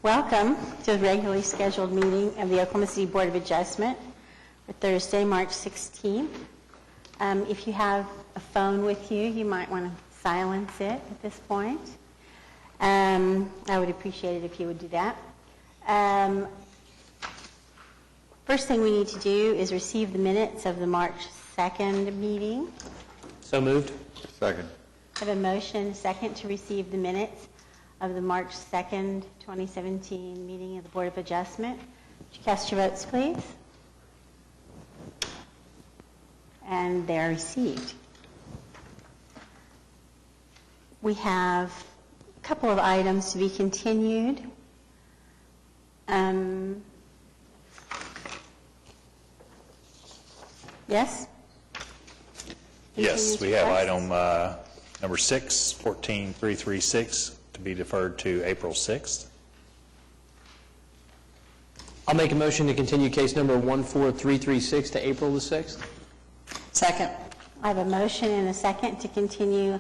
Welcome to the regularly scheduled meeting of the Oklahoma City Board of Adjustment for Thursday, March 16th. If you have a phone with you, you might want to silence it at this point. I would appreciate it if you would do that. First thing we need to do is receive the minutes of the March 2nd meeting. So moved. Second. I have a motion, a second, to receive the minutes of the March 2nd, 2017 meeting of the Board of Adjustment. Would you cast your votes, please? And they are received. We have a couple of items to be continued. Yes? Yes, we have item number 6, 14336, to be deferred to April 6th. I'll make a motion to continue case number 14336 to April the 6th. Second. I have a motion and a second to continue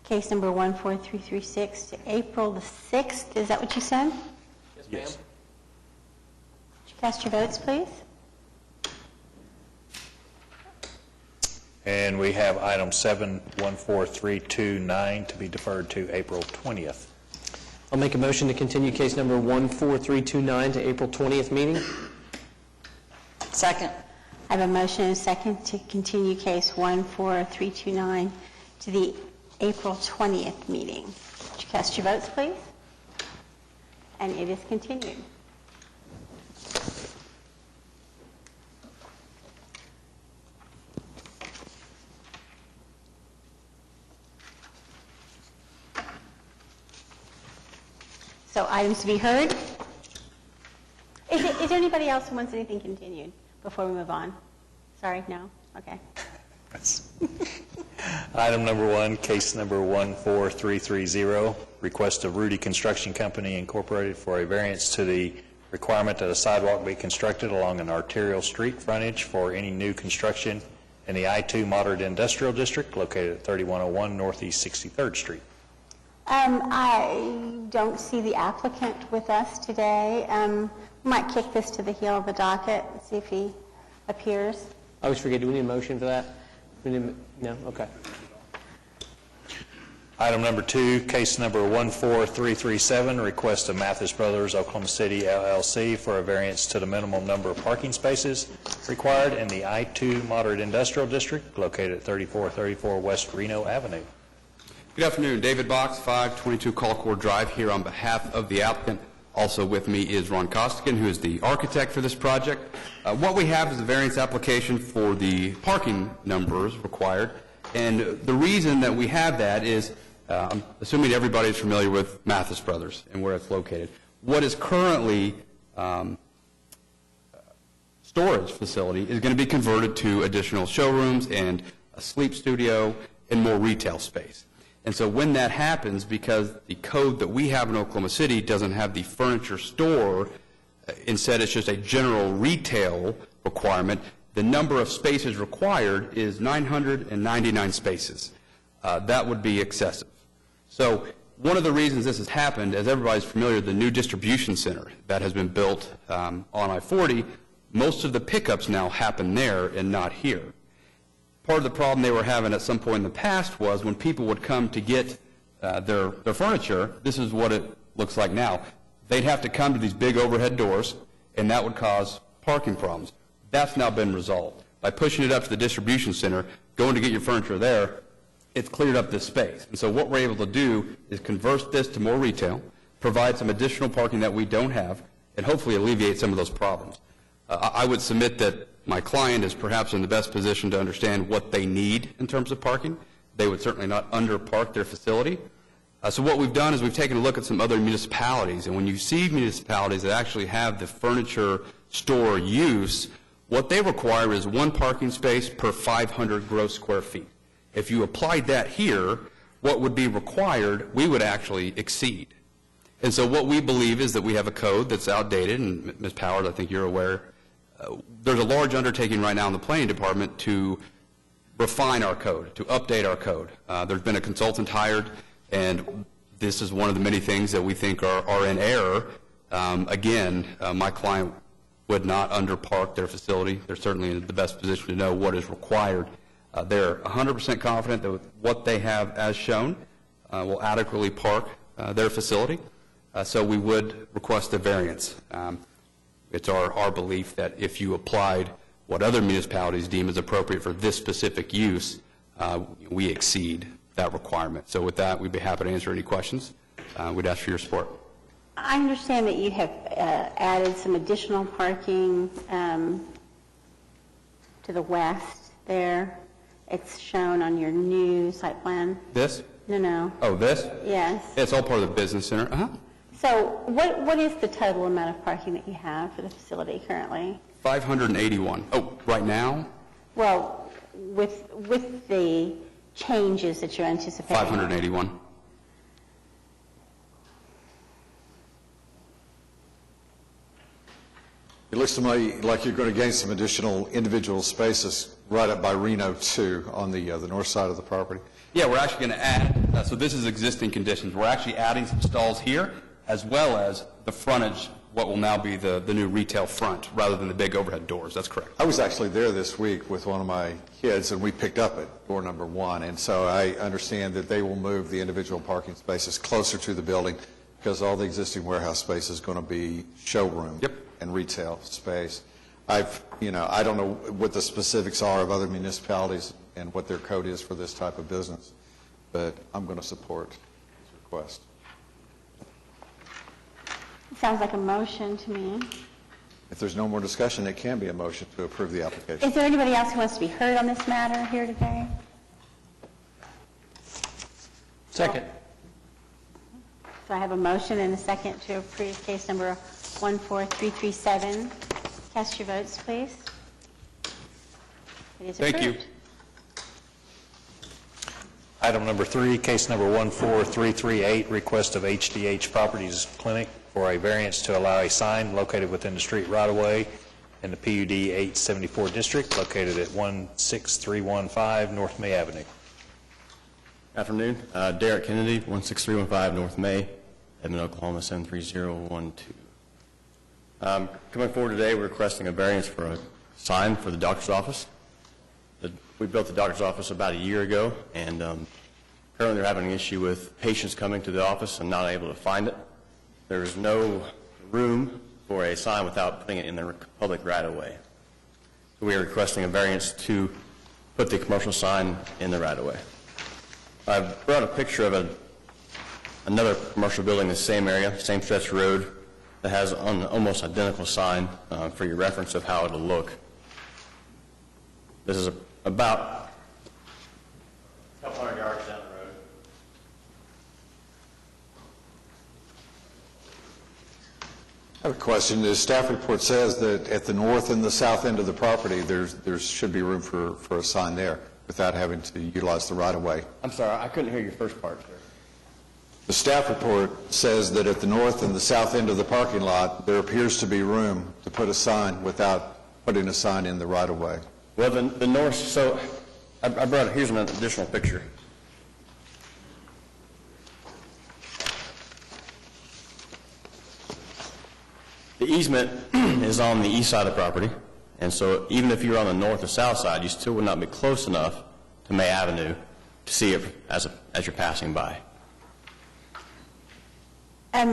case number 14336 to April the 6th. Is that what you said? Yes. Would you cast your votes, please? And we have item 7, 14329, to be deferred to April 20th. I'll make a motion to continue case number 14329 to April 20th meeting. Second. I have a motion and a second to continue case 14329 to the April 20th meeting. Would you cast your votes, please? And it is continued. So items to be heard. Is there anybody else who wants anything continued before we move on? Sorry, no? Okay. Item number 1, case number 14330, request of Rudy Construction Company Incorporated for a variance to the requirement that a sidewalk be constructed along an arterial street frontage for any new construction in the I-2 Moderate Industrial District located at 3101 Northeast 63rd Street. I don't see the applicant with us today. We might kick this to the heel of the docket and see if he appears. I always forget, do we need a motion for that? No? Okay. Item number 2, case number 14337, request of Mathis Brothers, Oklahoma City, LLC, for a variance to the minimum number of parking spaces required in the I-2 Moderate Industrial District located at 3434 West Reno Avenue. Good afternoon. David Box, 522 Colcord Drive, here on behalf of the applicant. Also with me is Ron Costigan, who is the architect for this project. What we have is a variance application for the parking numbers required. And the reason that we have that is, I'm assuming everybody is familiar with Mathis Brothers and where it's located. What is currently storage facility is going to be converted to additional showrooms and a sleep studio and more retail space. And so when that happens, because the code that we have in Oklahoma City doesn't have the furniture store, instead it's just a general retail requirement, the number of spaces required is 999 spaces. That would be excessive. So one of the reasons this has happened, as everybody's familiar, the new distribution center that has been built on I-40, most of the pickups now happen there and not here. Part of the problem they were having at some point in the past was when people would come to get their furniture, this is what it looks like now. They'd have to come to these big overhead doors, and that would cause parking problems. That's now been resolved. By pushing it up to the distribution center, going to get your furniture there, it's cleared up this space. And so what we're able to do is convert this to more retail, provide some additional parking that we don't have, and hopefully alleviate some of those problems. I would submit that my client is perhaps in the best position to understand what they need in terms of parking. They would certainly not underpark their facility. So what we've done is we've taken a look at some other municipalities, and when you see municipalities that actually have the furniture store use, what they require is 1 parking space per 500 gross square feet. If you applied that here, what would be required, we would actually exceed. And so what we believe is that we have a code that's outdated, and Ms. Powers, I think you're aware, there's a large undertaking right now in the planning department to refine our code, to update our code. There's been a consultant hired, and this is one of the many things that we think are in error Again, my client would not underpark their facility. They're certainly in the best position to know what is required. They're 100% confident that with what they have as shown will adequately park their facility. So we would request a variance. It's our belief that if you applied what other municipalities deem as appropriate for this specific use, we exceed that requirement. So with that, we'd be happy to answer any questions. We'd ask for your support. I understand that you have added some additional parking to the west there. It's shown on your new site plan. This? No. Oh, this? Yes. It's all part of the business center. Uh-huh. So what is the total amount of parking that you have for the facility currently? 581. Oh, right now? Well, with the changes that you're anticipating. 581. It looks to me like you're going to gain some additional individual spaces right up by Reno 2 on the north side of the property. Yeah, we're actually going to add, so this is existing conditions. We're actually adding some stalls here, as well as the frontage, what will now be the new retail front, rather than the big overhead doors. That's correct. I was actually there this week with one of my kids, and we picked up at door number 1, and so I understand that they will move the individual parking spaces closer to the building because all the existing warehouse space is going to be showroom and retail space. I don't know what the specifics are of other municipalities and what their code is for this type of business, but I'm going to support this request. Sounds like a motion to me. If there's no more discussion, it can be a motion to approve the application. Is there anybody else who wants to be heard on this matter here today? Second. So I have a motion and a second to approve case number 14337. Cast your votes, please. It is approved. Thank you. Item number 3, case number 14338, request of HDH Properties Clinic for a variance to allow a sign located within the street right-of-way in the PUD 874 district located at 16315 North May Avenue. Afternoon. Derek Kennedy, 16315 North May, Edmond, Oklahoma, 73012. Coming forward today, we're requesting a variance for a sign for the doctor's office. We built the doctor's office about a year ago, and currently they're having an issue with patients coming to the office and not able to find it. There's no room for a sign without putting it in the public right-of-way. So we are requesting a variance to put the commercial sign in the right-of-way. I've brought a picture of another commercial building in the same area, same stretch road, that has an almost identical sign for your reference of how it'll look. This is about a couple hundred yards down the road. I have a question. The staff report says that at the north and the south end of the property, there should be room for a sign there without having to utilize the right-of-way. I'm sorry, I couldn't hear your first part, sir. The staff report says that at the north and the south end of the parking lot, there appears to be room to put a sign without putting a sign in the right-of-way. Well, the north, so I brought, here's an additional picture. The easement is on the east side of the property, and so even if you're on the north or south side, you still would not be close enough to May Avenue to see it as you're passing by. I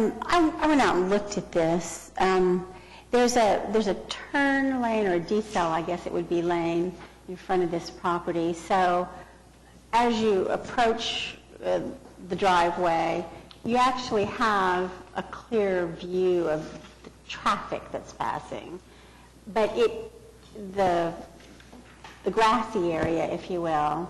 went out and looked at this. There's a turn lane, or a decel, I guess it would be, lane in front of this property. So as you approach the driveway, you actually have a clear view of the traffic that's passing. But the grassy area, if you will,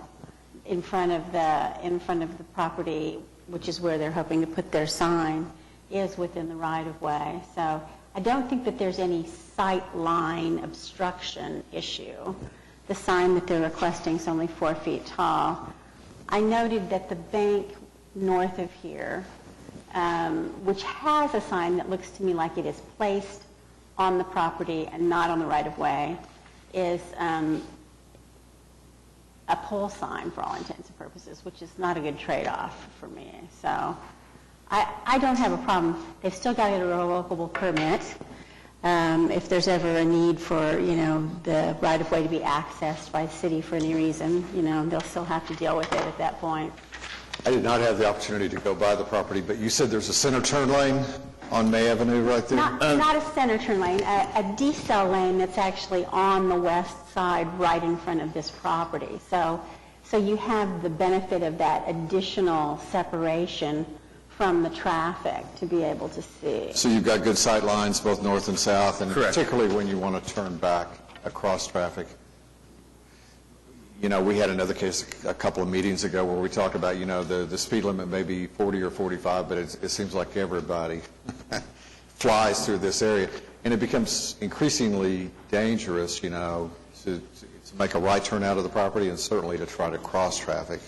in front of the property, which is where they're hoping to put their sign, is within the right-of-way. So I don't think that there's any sight line obstruction issue. The sign that they're requesting is only 4 feet tall. I noted that the bank north of here, which has a sign that looks to me like it is placed on the property and not on the right-of-way, is a pole sign for all intents and purposes, which is not a good trade-off for me. So I don't have a problem. They've still got to get a revocable permit. If there's ever a need for, the right-of-way to be accessed by the city for any reason, they'll still have to deal with it at that point. I did not have the opportunity to go by the property, but you said there's a center turn lane on May Avenue right there? Not a center turn lane, a decel lane that's actually on the west side right in front of this property. So you have the benefit of that additional separation from the traffic to be able to see. So you've got good sight lines both north and south, and Correct. particularly when you want to turn back across traffic. We had another case a couple of meetings ago where we talked about, the speed limit may be 40 or 45, but it seems like everybody flies through this area. And it becomes increasingly dangerous, to make a right turn out of the property and certainly to try to cross traffic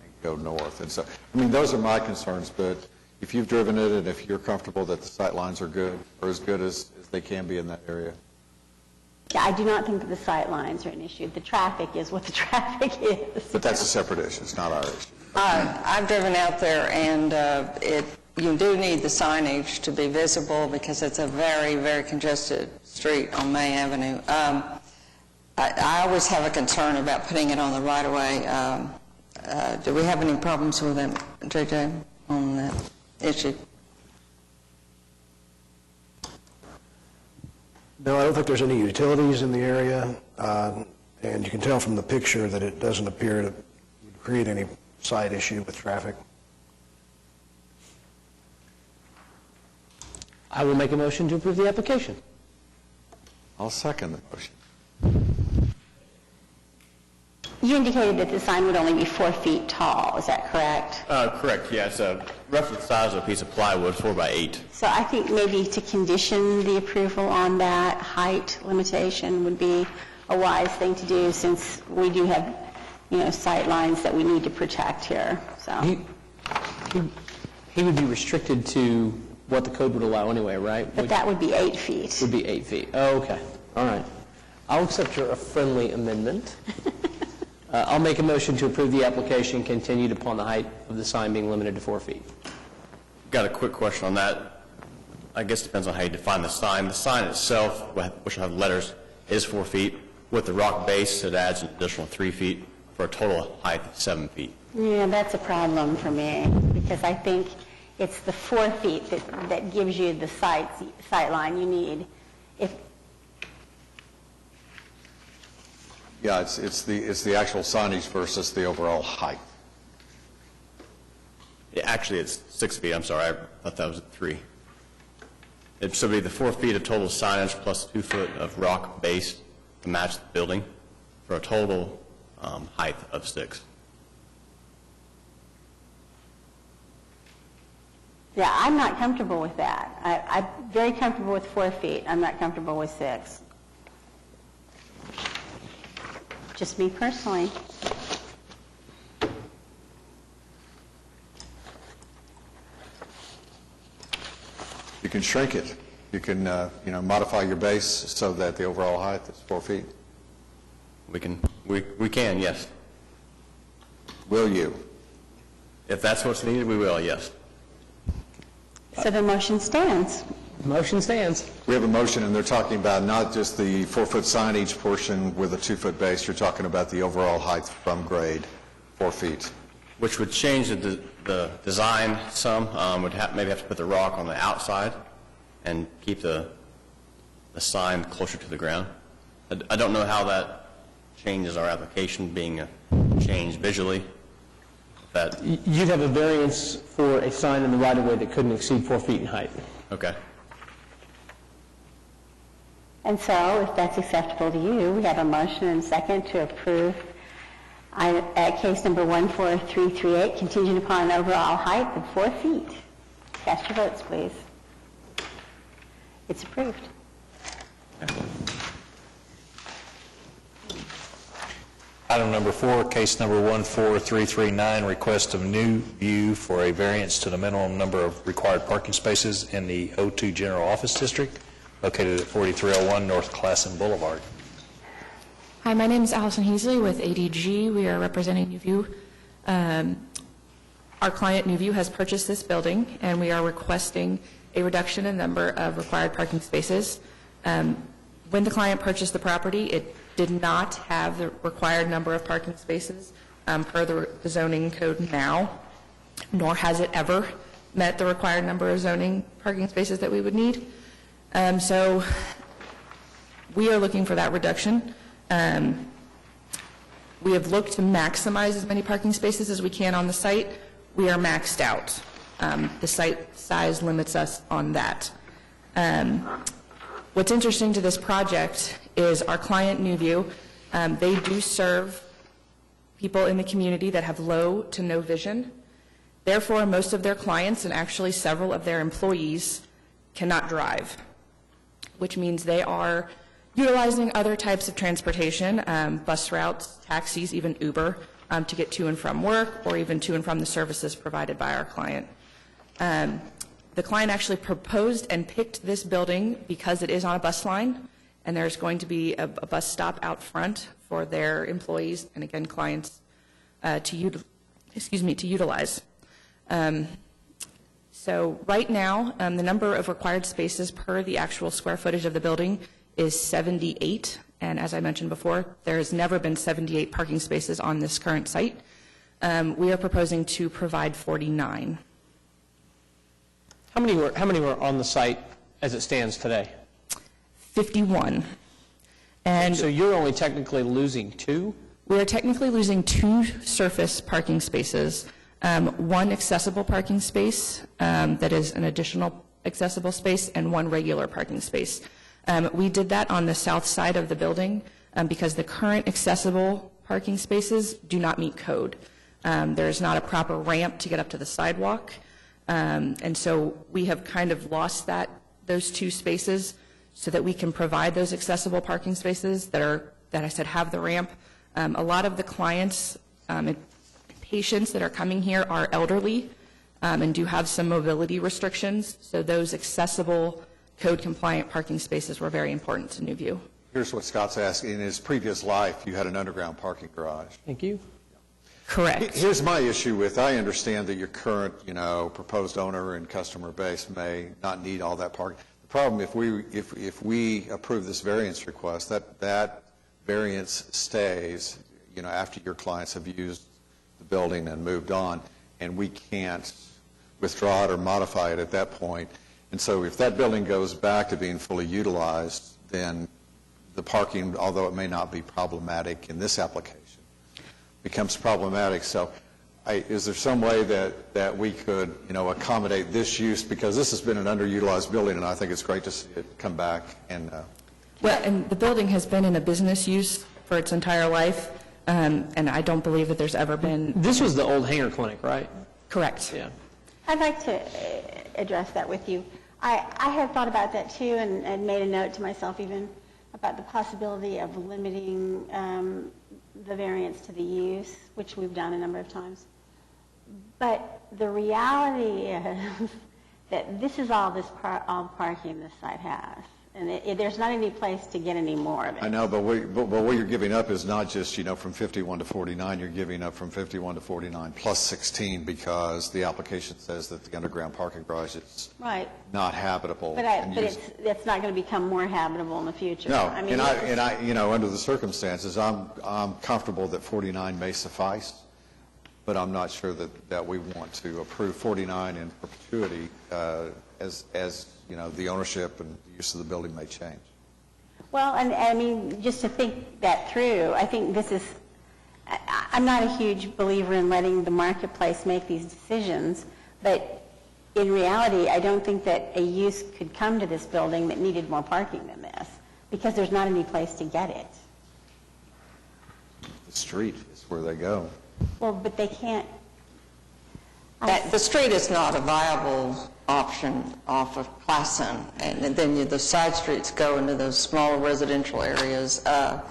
and go north. And so, those are my concerns, but if you've driven it and if you're comfortable that the sight lines are good, or as good as they can be in that area. Yeah, I do not think that the sight lines are an issue. The traffic is what the traffic is. But that's a separate issue, it's not our issue. I've driven out there, and you do need the signage to be visible because it's a very, very congested street on May Avenue. I always have a concern about putting it on the right-of-way. Do we have any problems with that, JJ, on that issue? No, I don't think there's any utilities in the area, and you can tell from the picture that it doesn't appear to create any side issue with traffic. I will make a motion to approve the application. I'll second the motion. You indicated that the sign would only be 4 feet tall, is that correct? Correct, yeah, it's roughly the size of a piece of plywood, 4 by 8. So I think maybe to condition the approval on that height limitation would be a wise thing to do, since we do have, sight lines that we need to protect here, so. He would be restricted to what the code would allow anyway, right? But that would be 8 feet. Would be 8 feet. Oh, okay. All right. I'll accept your friendly amendment. I'll make a motion to approve the application contingent upon the height of the sign being limited to 4 feet. Got a quick question on that. I guess it depends on how you define the sign. The sign itself, which will have letters, is 4 feet. With the rock base, it adds an additional 3 feet for a total height of 7 feet. Yeah, that's a problem for me, because I think it's the 4 feet that gives you the sight line you need. Yeah, it's the actual signage versus the overall height. Yeah, actually, it's 6 feet. I'm sorry. I thought that was at 3. It should be the 4 feet of total signage plus 2 foot of rock base to match the building for a total height of 6. Yeah, I'm not comfortable with that. I'm very comfortable with 4 feet. I'm not comfortable with 6. Just me personally. You can shrink it. You can, modify your base so that the overall height is 4 feet. We can, yes. Will you? If that's what's needed, we will, yes. So the motion stands. Motion stands. We have a motion, and they're talking about not just the 4-foot signage portion with a 2-foot base. You're talking about the overall height from grade, 4 feet. Which would change the design some. Would maybe have to put the rock on the outside and keep the sign closer to the ground. I don't know how that changes our application being changed visually. You'd have a variance for a sign in the right-of-way that couldn't exceed 4 feet in height. Okay. And so, if that's acceptable to you, we have a motion and second to approve case number 14338, contingent upon an overall height of 4 feet. Cast your votes, please. It's approved. Item number 4, case number 14339, request of new view for a variance to the minimum number of required parking spaces in the O2 General Office District, located at 4301 North Classen Boulevard. Hi, my name is Allison Heasley with ADG. We are representing UView. Our client, Newview, has purchased this building, and we are requesting a reduction in number of required parking spaces. When the client purchased the property, it did not have the required number of parking spaces per the zoning code now, nor has it ever met the required number of zoning parking spaces that we would need. So we are looking for that reduction. We have looked to maximize as many parking spaces as we can on the site. We are maxed out. The site size limits us on that. What's interesting to this project is our client, Newview, they do serve people in the community that have low to no vision. Therefore, most of their clients and actually several of their employees cannot drive, which means they are utilizing other types of transportation, bus routes, taxis, even Uber, to get to and from work or even to and from the services provided by our client. The client actually proposed and picked this building because it is on a bus line, and there's going to be a bus stop out front for their employees and, again, clients to utilize. So right now, the number of required spaces per the actual square footage of the building is 78, and as I mentioned before, there has never been 78 parking spaces on this current site. We are proposing to provide 49. How many were on the site as it stands today? 51. And So you're only technically losing 2? we are technically losing 2 surface parking spaces, 1 accessible parking space that is an additional accessible space, and 1 regular parking space. We did that on the south side of the building because the current accessible parking spaces do not meet code. There is not a proper ramp to get up to the sidewalk, and so we have kind of lost those 2 spaces so that we can provide those accessible parking spaces that I said have the ramp. A lot of the clients and patients that are coming here are elderly and do have some mobility restrictions, so those accessible code-compliant parking spaces were very important to Newview. Here's what Scott's asking. In his previous life, you had an underground parking garage. Thank you. Correct. Here's my issue with, I understand that your current, proposed owner and customer base may not need all that parking. The problem, if we approve this variance request, that variance stays, after your clients have used the building and moved on, and we can't withdraw it or modify it at that point. And so if that building goes back to being fully utilized, then the parking, although it may not be problematic in this application, becomes problematic. So is there some way that we could, accommodate this use? Because this has been an underutilized building, and I think it's great to see it come back. And The building has been in a business use for its entire life, and I don't believe that there's ever been... This was the old Hanger Clinic, right? Correct. Yeah. I'd like to address that with you. I have thought about that too, and made a note to myself even about the possibility of limiting the variance to the use, which we've done a number of times. But the reality is that this is all parking this site has, and there's not any place to get any more of it. I know, but what you're giving up is not just, from 51 to 49. You're giving up from 51 to 49 plus 16 because the application says that the underground parking garage is Right. not habitable. But it's not going to become more habitable in the future. No, I mean, under the circumstances, I'm comfortable that 49 may suffice, but I'm not sure that we want to approve 49 in perpetuity as the ownership and the use of the building may change. Well, and I mean, just to think that through, I think this is, I'm not a huge believer in letting the marketplace make these decisions, but in reality, I don't think that a use could come to this building that needed more parking than this, because there's not any place to get it. The street is where they go. Well, but they can't. The street is not a viable option off of Classen, and then the side streets go into those smaller residential areas. Well,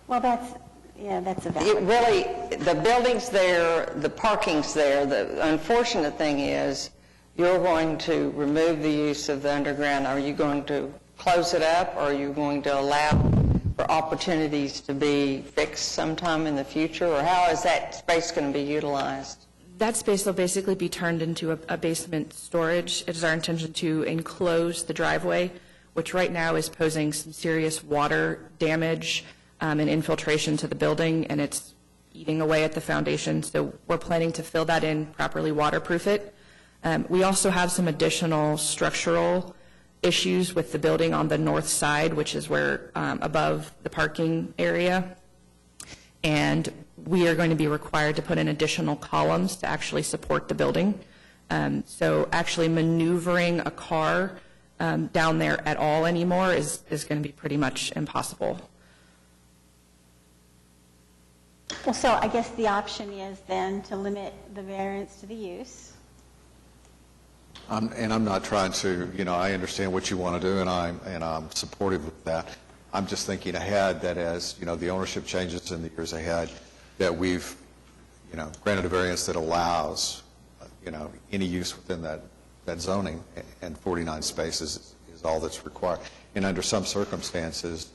that's a valid. It really, the building's there, the parking's there. The unfortunate thing is you're going to remove the use of the underground. Are you going to close it up, or are you going to allow for opportunities to be fixed sometime in the future, or how is that space going to be utilized? That space will basically be turned into a basement storage. It is our intention to enclose the driveway, which right now is posing some serious water damage and infiltration to the building, and it's eating away at the foundation. So we're planning to fill that in, properly waterproof it. We also have some additional structural issues with the building on the north side, which is where above the parking area. And we are going to be required to put in additional columns to actually support the building. So actually maneuvering a car down there at all anymore is going to be pretty much impossible. Well, so I guess the option is then to limit the variance to the use. And I'm not trying to, I understand what you want to do, and I'm supportive of that. I'm just thinking ahead that as, the ownership changes in the years ahead, that we've, granted a variance that allows, any use within that zoning, and 49 spaces is all that's required. And under some circumstances,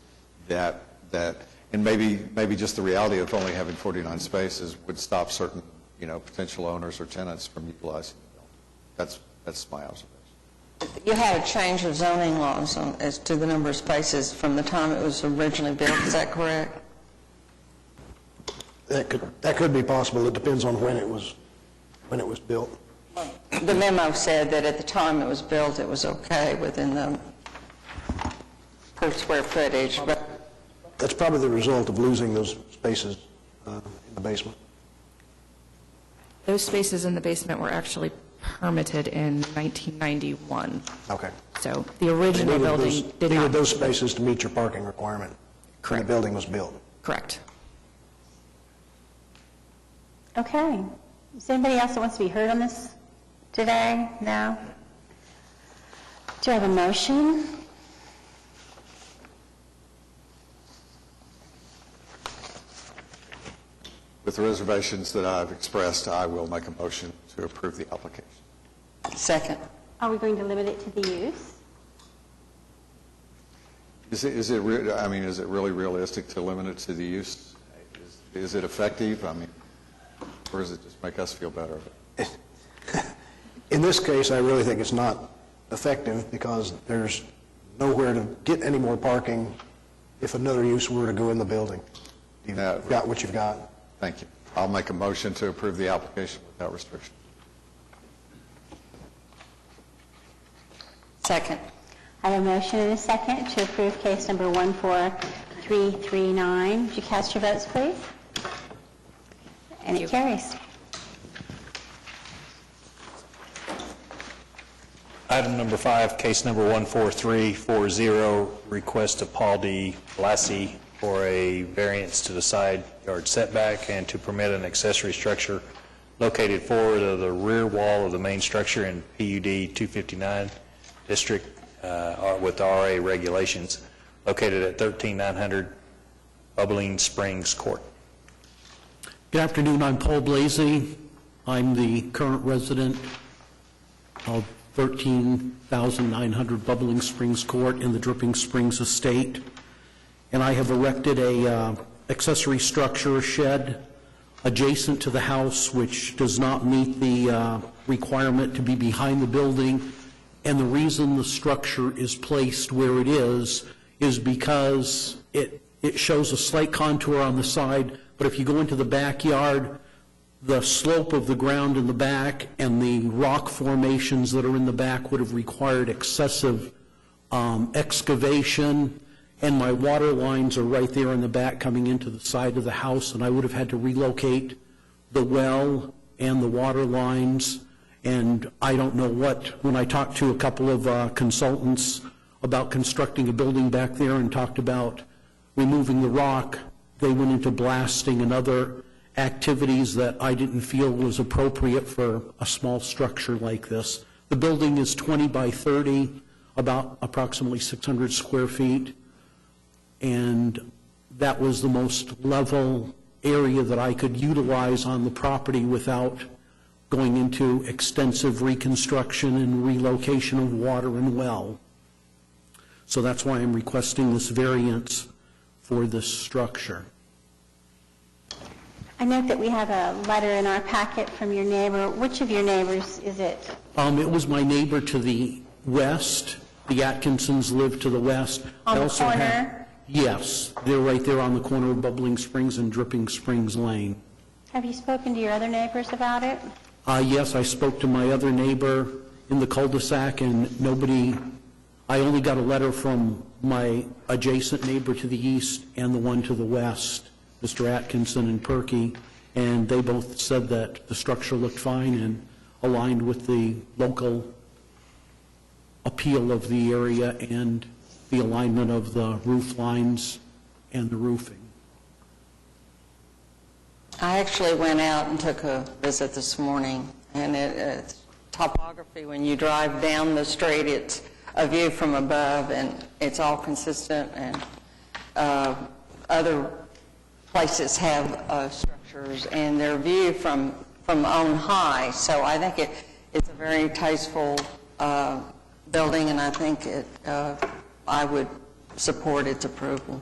and maybe just the reality of only having 49 spaces would stop certain, potential owners or tenants from utilizing the building. That's my observation. You had a change of zoning laws as to the number of spaces from the time it was originally built, is that correct? That could be possible. It depends on when it was built. The memo said that at the time it was built, it was okay within the per square footage, but That's probably the result of losing those spaces in the basement. Those spaces in the basement were actually permitted in 1991. Okay. So the original building did You not. needed those spaces to meet your parking requirement when Correct. the building was built. Correct. Okay. Is there anybody else that wants to be heard on this today? No? Do I have a motion? With the reservations that I've expressed, I will make a motion to approve the application. second. Are we going to limit it to the use? Is it really realistic to limit it to the use? Is it effective? Or does it just make us feel better? In this case, I really think it's not effective because there's nowhere to get any more parking if another use were to go in the building. You've got what you've got. Thank you. I'll make a motion to approve the application without restriction. Second. I have a motion and a second to approve case number 14339. Would you cast your votes, please? And it carries. Item number 5, case number 14340, request of Paul D. Blassie for a variance to the side yard setback and to permit an accessory structure located forward of the rear wall of the main structure in PUD 259 district with RA regulations, located at 13900 Bubbling Springs Court. Good afternoon, I'm Paul Blasey. I'm the current resident of 13,900 Bubbling Springs Court in the Dripping Springs Estate. And I have erected a accessory structure, a shed, adjacent to the house, which does not meet the requirement to be behind the building. And the reason the structure is placed where it is because it shows a slight contour on the side, but if you go into the backyard, the slope of the ground in the back and the rock formations that are in the back would have required excessive excavation, and my water lines are right there in the back coming into the side of the house, and I would have had to relocate the well and the water lines, and I don't know when I talked to a couple of consultants about constructing a building back there and talked about removing the rock, they went into blasting and other activities that I didn't feel was appropriate for a small structure like this. The building is 20 by 30, about approximately 600 square feet, and that was the most level area that I could utilize on the property without going into extensive reconstruction and relocation of water and well. So that's why I'm requesting this variance for this structure. I note that we have a letter in our packet from your neighbor. Which of your neighbors is it? It was my neighbor to the west. The Atkinsons live to the west. On I the also have- corner? Yes, they're right there on the corner of Bubbling Springs and Dripping Springs Lane. Have you spoken to your other neighbors about it? Yes, I spoke to my other neighbor in the cul-de-sac, and nobody, I only got a letter from my adjacent neighbor to the east and the one to the west, Mr. Atkinson and Perky, and they both said that the structure looked fine and aligned with the local appeal of the area and the alignment of the roof lines and the roofing. I actually went out and took a visit this morning, and topography, when you drive down the street, it's a view from above, and it's all consistent, and other places have structures, and their view from on high, so I think it's a very tasteful building, and I think I would support its approval.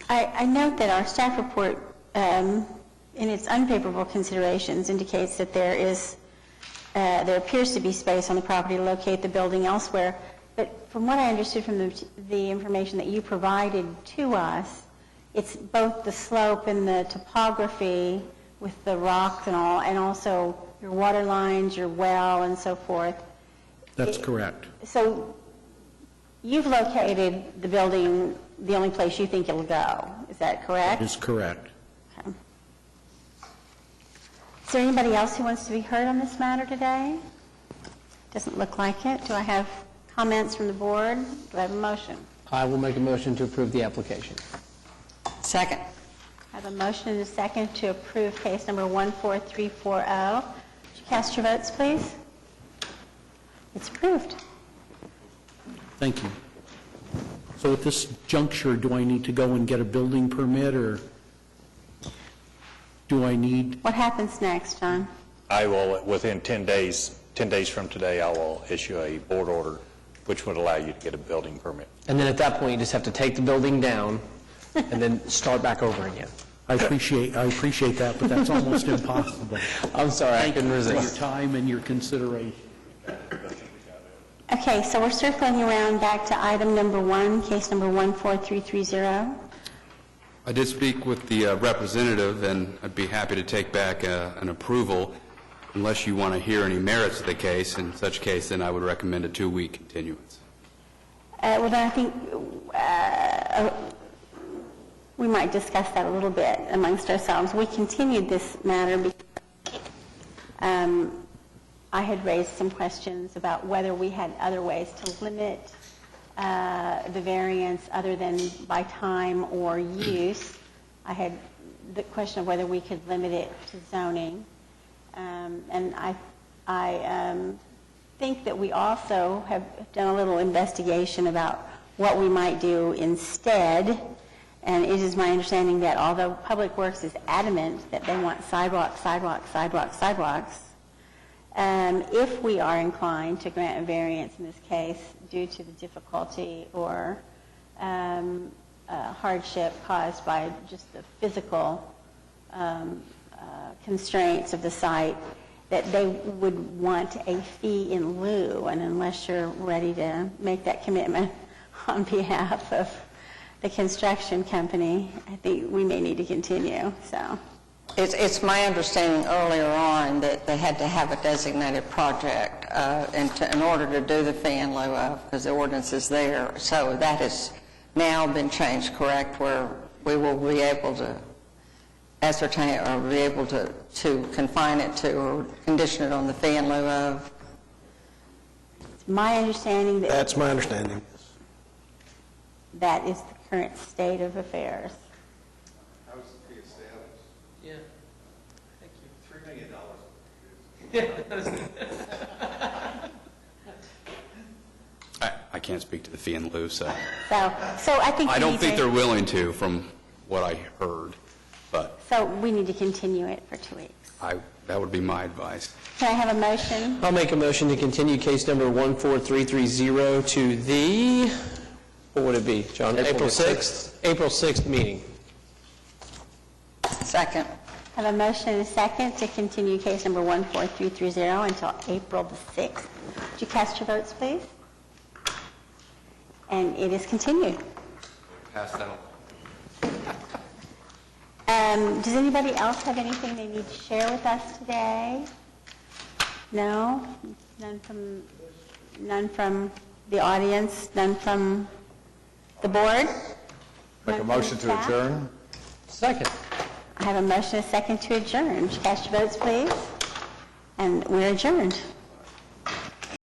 I note that our staff report, in its unfavorable considerations, indicates that there appears to be space on the property to locate the building elsewhere. But from what I understood from the information that you provided to us, it's both the slope and the topography with the rocks and all, and also your water lines, your well, and so forth. That's correct. So you've located the building the only place you think it'll go. Is that correct? That is correct. Okay. Is there anybody else who wants to be heard on this matter today? Doesn't look like it. Do I have comments from the board? Do I have a motion? I will make a motion to approve the application. Second. I have a motion and a second to approve case number 14340. Would you cast your votes, please? It's approved. Thank you. So at this juncture, do I need to go and get a building permit, or do I need, What happens next, John? I will, within 10 days from today, I will issue a board order which would allow you to get a building permit. And then at that point, you just have to take the building down and then start back over again. I appreciate that, but that's almost impossible. I'm sorry, I couldn't For your resist. time and your consideration. Okay, so we're circling around back to item number 1, case number 14330. I did speak with the representative, and I'd be happy to take back an approval unless you want to hear any merits of the case. In such case, then I would recommend a 2-week continuance. Well, then I think we might discuss that a little bit amongst ourselves. We continued this matter because I had raised some questions about whether we had other ways to limit the variance other than by time or use. I had the question of whether we could limit it to zoning. And I think that we also have done a little investigation about what we might do instead. And it is my understanding that although Public Works is adamant that they want sidewalks, sidewalks, sidewalks, sidewalks, if we are inclined to grant a variance in this case due to the difficulty or hardship caused by just the physical constraints of the site, that they would want a fee in lieu, and unless you're ready to make that commitment on behalf of the construction company, I think we may need to continue, so. It's my understanding earlier on that they had to have a designated project in order to do the fee in lieu of, because the ordinance is there. So that has now been changed, correct, where we will be able to ascertain or be able to confine it to or condition it on the fee in lieu of? It's my understanding that That's my understanding. that is the current state of affairs. How was the fee established? Yeah. $3 million. I can't speak to the fee in lieu, so So I think I we don't need think to- they're willing to, from what I heard, but So we need to continue it for 2 weeks. that would be my advice. Can I have a motion? I'll make a motion to continue case number 14330 to the, what would it be, John? April April 6th meeting. Second. I have a motion and a second to continue case number 14330 until April the 6th. Would you cast your votes, please? And it is continued. Pass that on. Does anybody else have anything they need to share with us today? No? None from the audience? None from the board? Make a motion to adjourn? Second. I have a motion and a second to adjourn. Would you cast your votes, please? And we're adjourned.